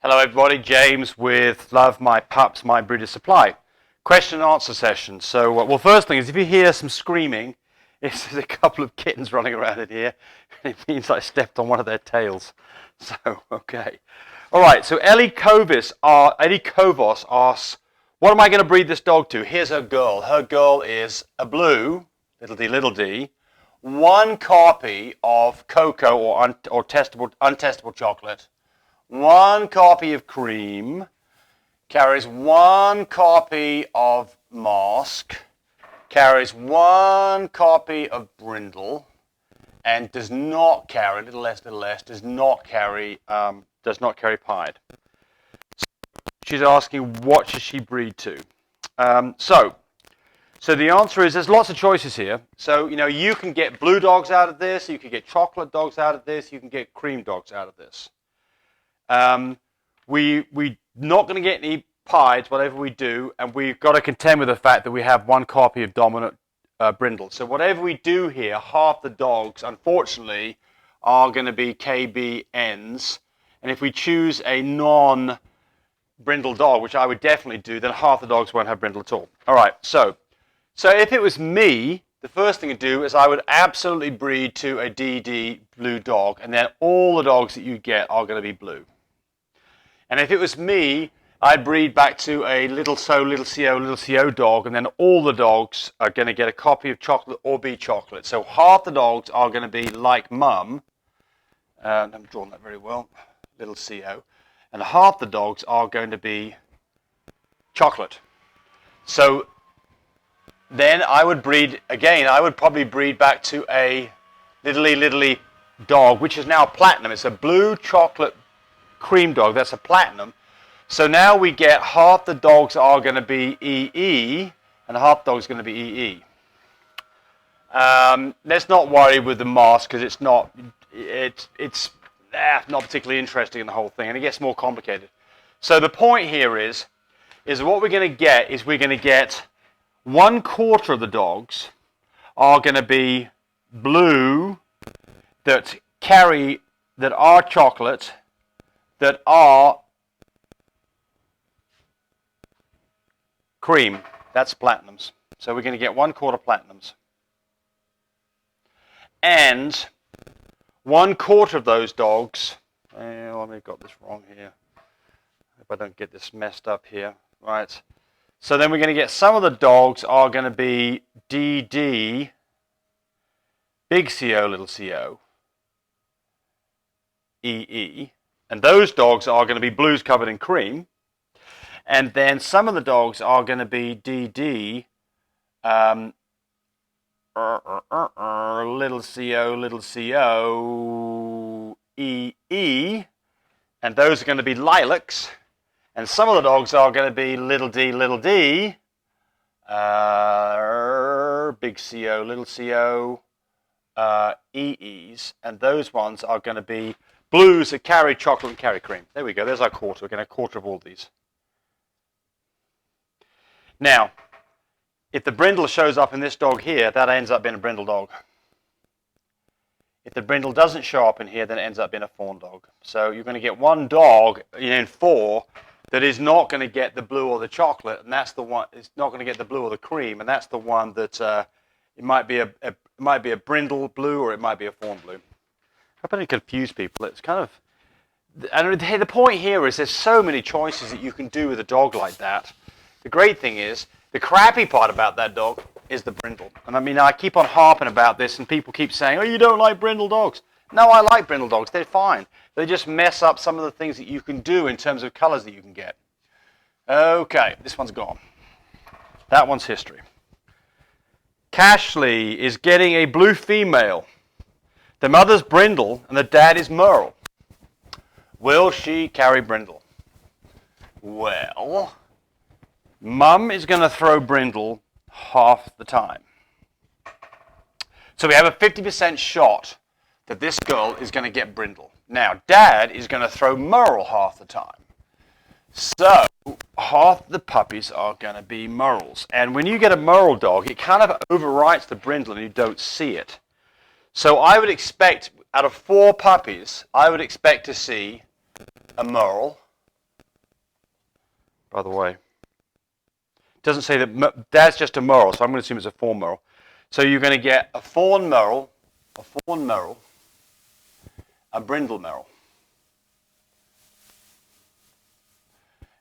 Hello everybody, James with Love My Pups, My Breeder Supply. Question and answer session. So, well, first thing is if you hear some screaming, there's a couple of kittens running around in here, and it means I stepped on one of their tails. So, okay. Alright, so Ellie Kovos asks, what am I going to breed this dog to? Here's her girl. Her girl is a blue, little d, one copy of cocoa or untestable chocolate, one copy of cream, carries one copy of mask, carries one copy of brindle, and does not carry, does not carry pied. She's asking what should she breed to. So the answer is there's lots of choices here. So, you can get blue dogs out of this, you can get chocolate dogs out of this, you can get cream dogs out of this. We're not going to get any pieds, whatever we do, and we've got to contend with the fact that we have one copy of dominant brindle. So whatever we do here, half the dogs, unfortunately, are going to be KBNs. And if we choose a non-brindle dog, which I would definitely do, then half the dogs won't have brindle at all. All right, so if it was me, the first thing to do is I would absolutely breed to a DD blue dog, and then all the dogs that you get are going to be blue. And if it was me, I'd breed back to a little CO dog, and then all the dogs are going to get a copy of chocolate or be chocolate. So half the dogs are going to be like mum, I'm drawing that very well, little CO, and half the dogs are going to be chocolate. So then I would breed, again, I would probably breed back to a little dog, which is now platinum. It's a blue chocolate cream dog, that's a platinum. So now we get half the dogs are going to be EE, and half the dogs are going to be EE. Let's not worry with the mask, because it's not particularly interesting in the whole thing, and it gets more complicated. So the point here is what we're going to get is we're going to get 1/4 of the dogs are going to be blue that are chocolate, that are cream. That's platinums. So we're going to get 1/4 platinums. And 1/4 of those dogs, let me got this wrong here. Hope I don't get this messed up here. Right. So then we're going to get some of the dogs are going to be DD, big CO, little CO, EE. And those dogs are going to be blues covered in cream. And then some of the dogs are going to be DD, little CO, EE. And those are going to be lilacs. And some of the dogs are going to be little d, big CO, little CO, EEs. And those ones are going to be blues that carry chocolate and carry cream. There we go. There's our quarter. We're going to quarter of all these. Now, if the brindle shows up in this dog here, that ends up being a brindle dog. If the brindle doesn't show up in here, then it ends up being a fawn dog. So you're going to get one dog in 4 that is not going to get the blue or the chocolate, and that's the one. It's not going to get the blue or the cream, and that's the one that it might be a brindle blue or it might be a fawn blue. I hope I didn't confuse people. It's kind of, and the point here is there's so many choices that you can do with a dog like that. The great thing is, the crappy part about that dog is the brindle. And I mean, I keep on harping about this, and people keep saying, oh, you don't like brindle dogs. No, I like brindle dogs. They're fine. They just mess up some of the things that you can do in terms of colors that you can get. Okay, this one's gone. That one's history. Cashley is getting a blue female. The mother's brindle and the dad is merle. Will she carry brindle? Well, mum is going to throw brindle half the time. So we have a 50% shot that this girl is going to get brindle. Now, dad is going to throw merle half the time. So half the puppies are going to be merles. And when you get a merle dog, it kind of overwrites the brindle and you don't see it. So I would expect, out of 4 puppies, I would expect to see a merle, by the way. It doesn't say that that's just a merle, so I'm going to assume it's a fawn merle. So you're going to get a fawn merle, a brindle merle,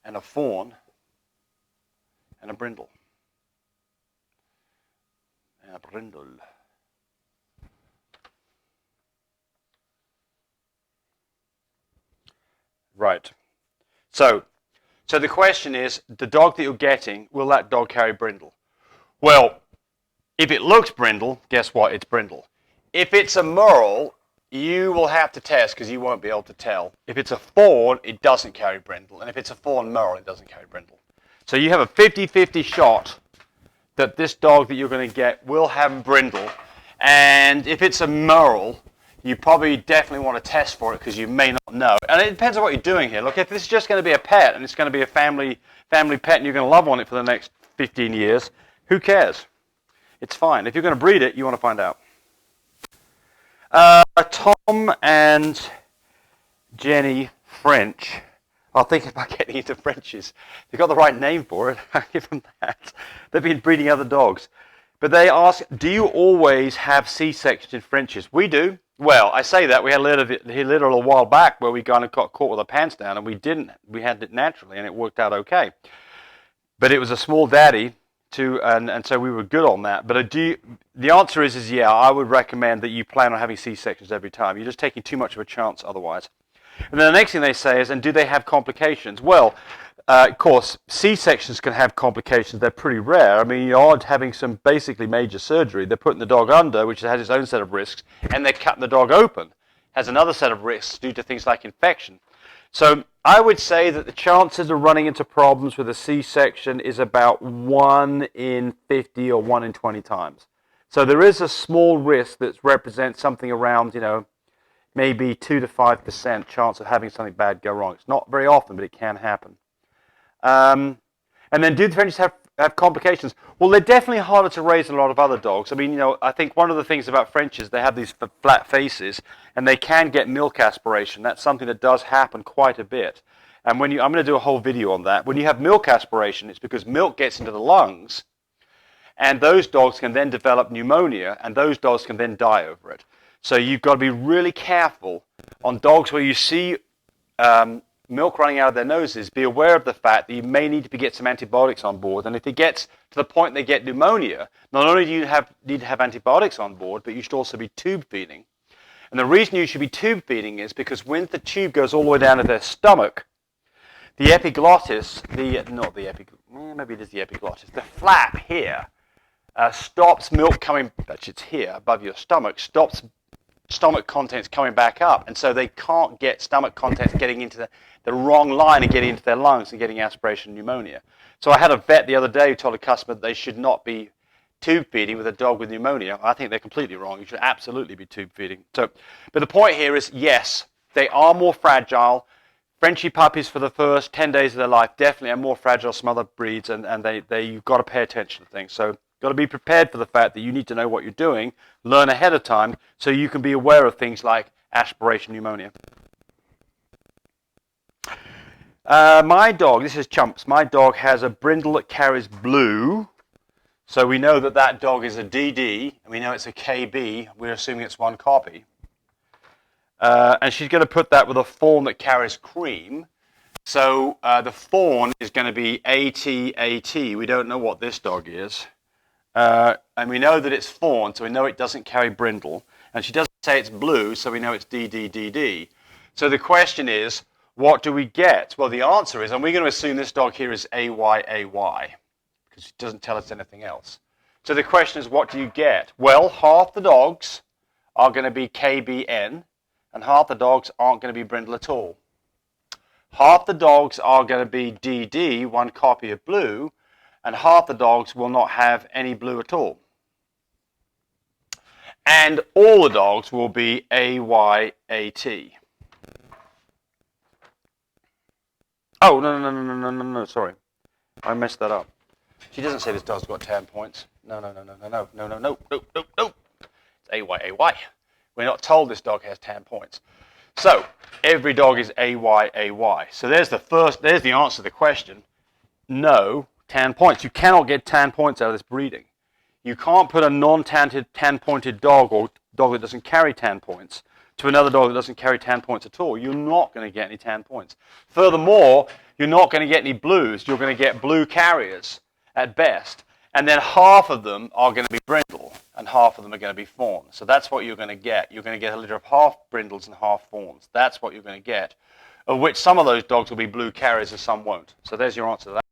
and a fawn, and a brindle, and a brindle. Right. So the question is, the dog that you're getting, will that dog carry brindle? Well, if it looks brindle, guess what? It's brindle. If it's a merle, you will have to test because you won't be able to tell. If it's a fawn, it doesn't carry brindle. And if it's a fawn merle, it doesn't carry brindle. So you have a 50-50 shot that this dog that you're going to get will have brindle. And if it's a merle, you probably definitely want to test for it because you may not know. And it depends on what you're doing here. Look, if this is just going to be a pet and it's going to be a family pet and you're going to love on it for the next 15 years, who cares? It's fine. If you're going to breed it, you want to find out. Tom and Jenny French are thinking about getting into Frenchies. They've got the right name for it. I'll give them that. They've been breeding other dogs. But they ask, do you always have C-section Frenchies? We do. Well, I say that. We had a litter a while back where we kind of got caught with our pants down, and we didn't. We had it naturally, and it worked out okay. But it was a small daddy, and so we were good on that. But the answer is yeah, I would recommend that you plan on having C-sections every time. You're just taking too much of a chance otherwise. And then the next thing they say is, and do they have complications? Well, of course, C-sections can have complications. They're pretty rare. I mean, you are having some basically major surgery. They're putting the dog under, which has its own set of risks, and they're cutting the dog open. Has another set of risks due to things like infection. So I would say that the chances of running into problems with a C-section is about 1 in 50 or 1 in 20 times. So there is a small risk that represents something around, maybe 2 to 5% chance of having something bad go wrong. It's not very often, but it can happen. And then do the Frenchies have complications? Well, they're definitely harder to raise than a lot of other dogs. I mean, I think one of the things about Frenchies, they have these flat faces, and they can get milk aspiration. That's something that does happen quite a bit. And I'm going to do a whole video on that. When you have milk aspiration, it's because milk gets into the lungs, and those dogs can then develop pneumonia, and those dogs can then die over it. So you've got to be really careful on dogs where you see milk running out of their noses. Be aware of the fact that you may need to get some antibiotics on board. And if it gets to the point they get pneumonia, not only do you need to have antibiotics on board, but you should also be tube feeding. And the reason you should be tube feeding is because when the tube goes all the way down to their stomach, the epiglottis, maybe it is the epiglottis, the flap here stops milk coming, actually it's here above your stomach, stops stomach contents coming back up, and so they can't get stomach contents getting into the wrong line and getting into their lungs and getting aspiration pneumonia. So I had a vet the other day who told a customer that they should not be tube feeding with a dog with pneumonia. I think they're completely wrong. You should absolutely be tube feeding. But the point here is, yes, they are more fragile. Frenchie puppies for the first 10 days of their life definitely are more fragile than some other breeds, and you've got to pay attention to things. So got to be prepared for the fact that you need to know what you're doing, learn ahead of time, so you can be aware of things like aspiration pneumonia. My dog, this is Chumps, my dog has a brindle that carries blue, so we know that dog is a DD, and we know it's a KB, we're assuming it's one copy. And she's going to put that with a fawn that carries cream, so the fawn is going to be AT. We don't know what this dog is. And we know that it's fawn, so we know it doesn't carry brindle. And she doesn't say it's blue, so we know it's DD. So the question is, what do we get? Well, the answer is, and we're going to assume this dog here is AY, because it doesn't tell us anything else. So the question is, what do you get? Well, half the dogs are going to be KBN, and half the dogs aren't going to be brindle at all. Half the dogs are going to be DD, one copy of blue, and half the dogs will not have any blue at all. And all the dogs will be AYAT. Oh, no, sorry. I messed that up. She doesn't say this dog's got 10 points. No. It's AYAY. We're not told this dog has 10 points. So, every dog is AYAY. So there's the answer to the question. no tan points. You cannot get tan points out of this breeding. You can't put a non-tan-pointed dog or dog that doesn't carry tan points to another dog that doesn't carry tan points at all. You're not going to get any tan points. Furthermore, you're not going to get any blues. You're going to get blue carriers at best. And then half of them are going to be brindle and half of them are going to be fawn. So that's what you're going to get. You're going to get a litter of half brindles and half fawns. That's what you're going to get, of which some of those dogs will be blue carriers and some won't. So there's your answer to that.